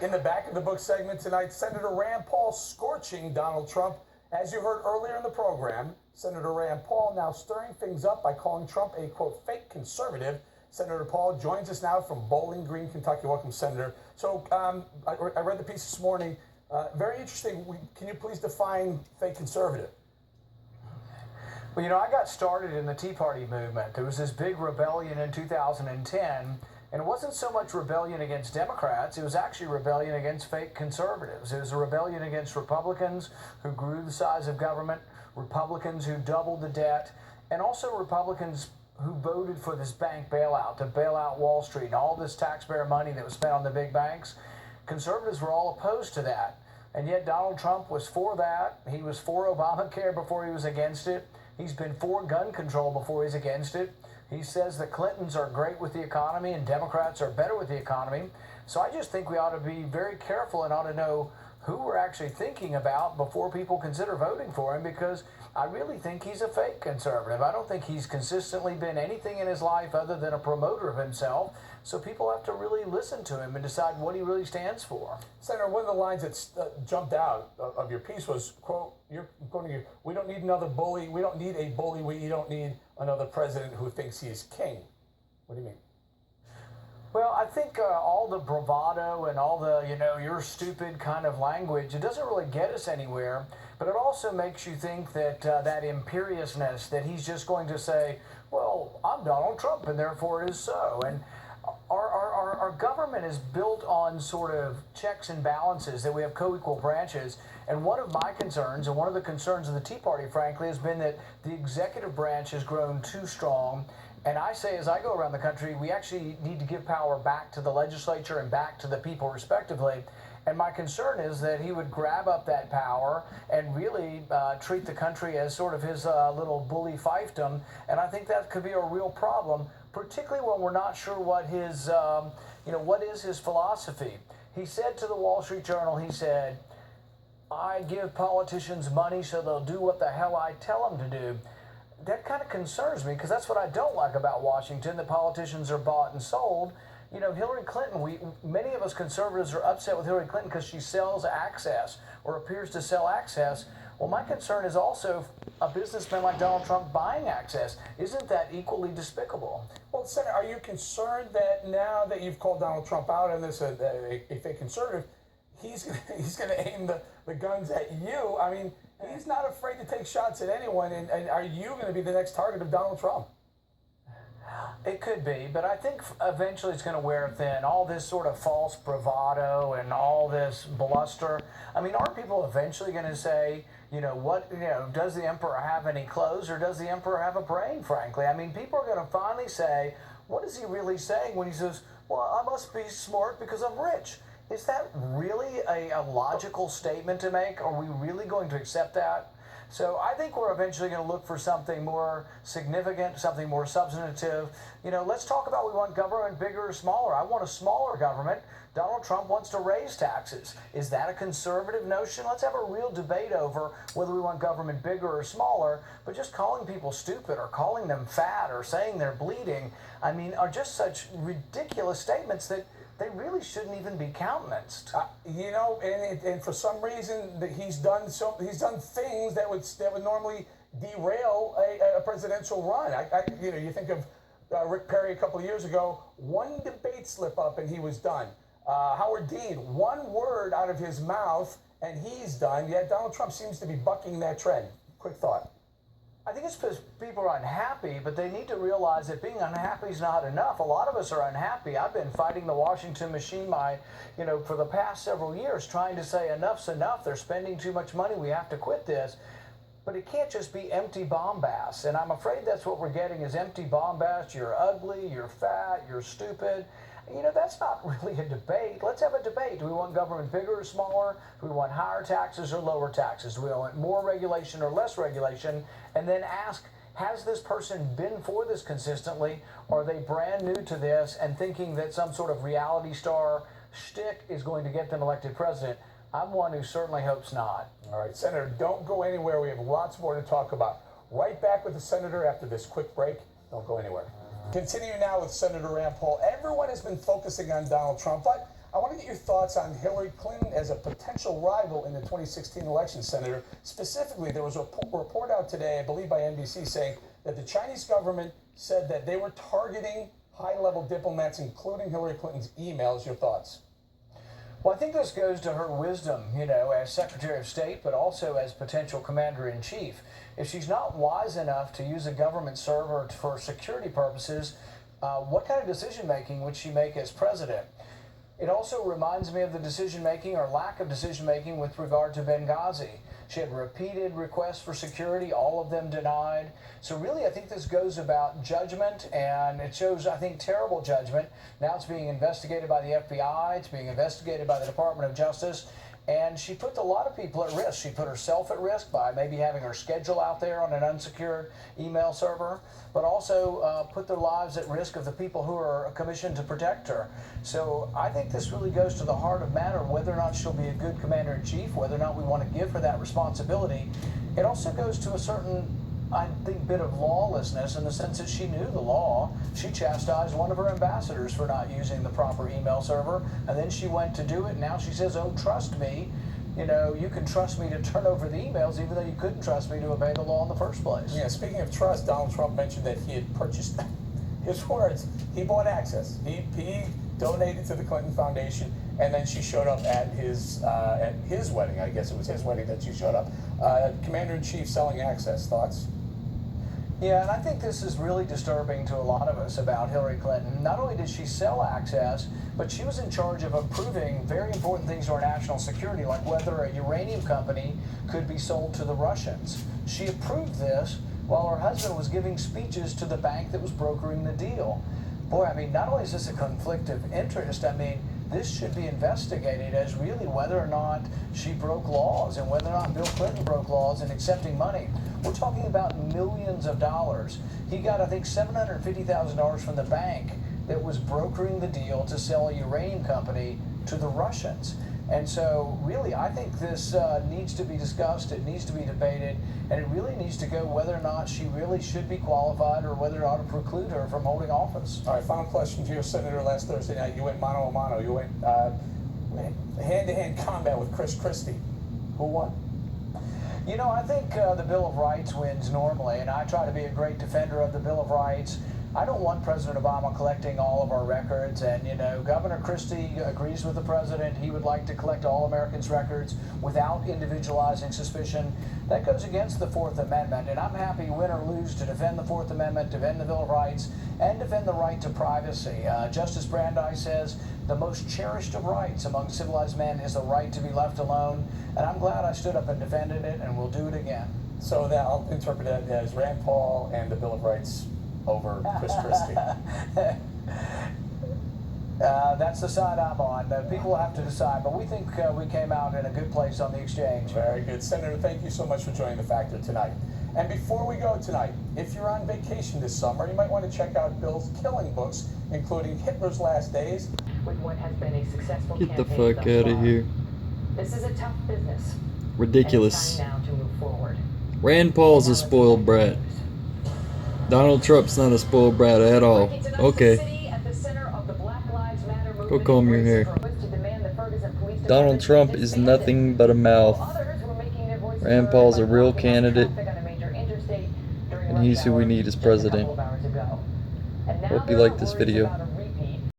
In the back of the book segment tonight, Senator Rand Paul scorching Donald Trump. As you heard earlier in the program, Senator Rand Paul now stirring things up by calling Trump a, quote, fake conservative. Senator Paul joins us now from Bowling Green, Kentucky. Welcome, Senator. So I read the piece this morning. Very interesting. Can you please define fake conservative? Well, you know, I got started in the Tea Party movement. There was this big rebellion in 2010. And it wasn't so much rebellion against Democrats, it was actually rebellion against fake conservatives. It was a rebellion against Republicans who grew the size of government, Republicans who doubled the debt, and also Republicans who voted for this bank bailout to bail out Wall Street and all this taxpayer money that was spent on the big banks. Conservatives were all opposed to that. And yet Donald Trump was for that. He was for Obamacare before he was against it. He's been for gun control before he's against it. He says the Clintons are great with the economy and Democrats are better with the economy. So I just think we ought to be very careful and ought to know who we're actually thinking about before people consider voting for him, because I really think he's a fake conservative. I don't think he's consistently been anything in his life other than a promoter of himself. So people have to really listen to him and decide what he really stands for. Senator, one of the lines that jumped out of your piece was, quote, you're quoting you, we don't need another bully. We don't need a bully. We don't need another president who thinks he's king. What do you mean? Well, I think all the bravado and all the, you're stupid kind of language, it doesn't really get us anywhere, but it also makes you think that that imperiousness, that he's just going to say, well, I'm Donald Trump and therefore it is so. And our government is built on sort of checks and balances, that we have co-equal branches. And one of my concerns, and one of the concerns of the Tea Party, frankly, has been that the executive branch has grown too strong. And I say, as I go around the country, we actually need to give power back to the legislature and back to the people respectively. And my concern is that he would grab up that power and really treat the country as sort of his little bully fiefdom. And I think that could be a real problem, particularly when we're not sure what his, what is his philosophy. He said to the Wall Street Journal, he said, I give politicians money so they'll do what the hell I tell them to do. That kind of concerns me, because that's what I don't like about Washington, that politicians are bought and sold. You know, Hillary Clinton, many of us conservatives are upset with Hillary Clinton because she sells access or appears to sell access. Well, my concern is also a businessman like Donald Trump buying access. Isn't that equally despicable? Well, Senator, are you concerned that now that you've called Donald Trump out on this, a fake conservative, he's going to aim the guns at you? I mean, he's not afraid to take shots at anyone, and are you going to be the next target of Donald Trump? It could be, but I think eventually it's going to wear thin. All this sort of false bravado and all this bluster. I mean, are people eventually going to say, does the emperor have any clothes, or does the emperor have a brain, frankly? I mean, people are going to finally say, what is he really saying when he says, well, I must be smart because I'm rich? Is that really a logical statement to make? Are we really going to accept that? So I think we're eventually going to look for something more significant, something more substantive. Let's talk about, we want government bigger or smaller. I want a smaller government. Donald Trump wants to raise taxes. Is that a conservative notion? Let's have a real debate over whether we want government bigger or smaller. But just calling people stupid or calling them fat or saying they're bleeding, I mean, are just such ridiculous statements that they really shouldn't even be countenanced. And for some reason that he's done things that would normally derail a presidential run. You think of Rick Perry a couple of years ago, one debate slip up and he was done. Howard Dean, one word out of his mouth and he's done. Yet Donald Trump seems to be bucking that trend. Quick thought. I think it's because people are unhappy, but they need to realize that being unhappy is not enough. A lot of us are unhappy. I've been fighting the Washington machine for the past several years, trying to say enough's enough. They're spending too much money. We have to quit this. But it can't just be empty bombast. And I'm afraid that's what we're getting, is empty bombast. You're ugly, you're fat, you're stupid. That's not really a debate. Let's have a debate. Do we want government bigger or smaller? Do we want higher taxes or lower taxes? Do we want more regulation or less regulation? And then ask, has this person been for this consistently? Or are they brand new to this and thinking that some sort of reality star shtick is going to get them elected president? I'm one who certainly hopes not. All right, Senator, don't go anywhere. We have lots more to talk about. Right back with the Senator after this quick break. Don't go anywhere. Continue now with Senator Rand Paul. Everyone has been focusing on Donald Trump, but I want to get your thoughts on Hillary Clinton as a potential rival in the 2016 election, Senator. Specifically, there was a report out today, I believe by NBC, saying that the Chinese government said that they were targeting high-level diplomats, including Hillary Clinton's emails. Your thoughts? Well, I think this goes to her wisdom, as Secretary of State, but also as potential Commander-in-Chief. If she's not wise enough to use a government server for security purposes, what kind of decision-making would she make as president? It also reminds me of the decision-making or lack of decision-making with regard to Benghazi. She had repeated requests for security, all of them denied. So really, I think this goes about judgment, and it shows, I think, terrible judgment. Now it's being investigated by the FBI, it's being investigated by the Department of Justice, and she put a lot of people at risk. She put herself at risk by maybe having her schedule out there on an unsecured email server, but also put their lives at risk of the people who are commissioned to protect her. So I think this really goes to the heart of matter, whether or not she'll be a good Commander-in-Chief, whether or not we want to give her that responsibility. It also goes to a certain, I think, bit of lawlessness in the sense that she knew the law. She chastised one of her ambassadors for not using the proper email server, and then she went to do it, and now she says, oh, trust me. You can trust me to turn over the emails even though you couldn't trust me to obey the law in the first place. Yeah, speaking of trust, Donald Trump mentioned that he had purchased, his words, he bought access. He donated to the Clinton Foundation, and then she showed up at his wedding. I guess it was his wedding that she showed up. Commander-in-Chief selling access. Thoughts? Yeah, and I think this is really disturbing to a lot of us about Hillary Clinton. Not only did she sell access, but she was in charge of approving very important things to our national security, like whether a uranium company could be sold to the Russians. She approved this while her husband was giving speeches to the bank that was brokering the deal. Boy, I mean, not only is this a conflict of interest, I mean, this should be investigated as really whether or not she broke laws and whether or not Bill Clinton broke laws in accepting money. We're talking about millions of dollars. He got, I think, $750,000 from the bank that was brokering the deal to sell a uranium company to the Russians. And so, really, I think this needs to be discussed, it needs to be debated, and it really needs to go whether or not she really should be qualified or whether it ought to preclude her from holding office. All right, final question to you, Senator. Last Thursday night, you went mano a mano. You went hand-to-hand combat with Chris Christie. Who won? I think the Bill of Rights wins normally, and I try to be a great defender of the Bill of Rights. I don't want President Obama collecting all of our records, and Governor Christie agrees with the president. He would like to collect all Americans' records without individualizing suspicion. That goes against the Fourth Amendment, and I'm happy, win or lose, to defend the Fourth Amendment, defend the Bill of Rights, and defend the right to privacy. Justice Brandeis says the most cherished of rights among civilized men is the right to be left alone, and I'm glad I stood up and defended it, and will do it again. So that I'll interpret that as Rand Paul and the Bill of Rights over Chris Christie. That's the side I'm on. People have to decide, but we think we came out in a good place on the exchange. Very good. Senator, thank you so much for joining The Factor tonight. And before we go tonight, if you're on vacation this summer, you might want to check out Bill's killing books, including Hitler's Last Days. With what has been a successful Get the campaign fuck thus out of far. here. This is a tough business. Ridiculous. And it's time now to move forward. Rand Paul's a spoiled brat. Donald Trump's not a spoiled brat at all. Okay. Go comb your hair. Donald Trump is nothing but a mouth. Rand Paul's a real candidate, and he's who we need as president. Hope you like this video.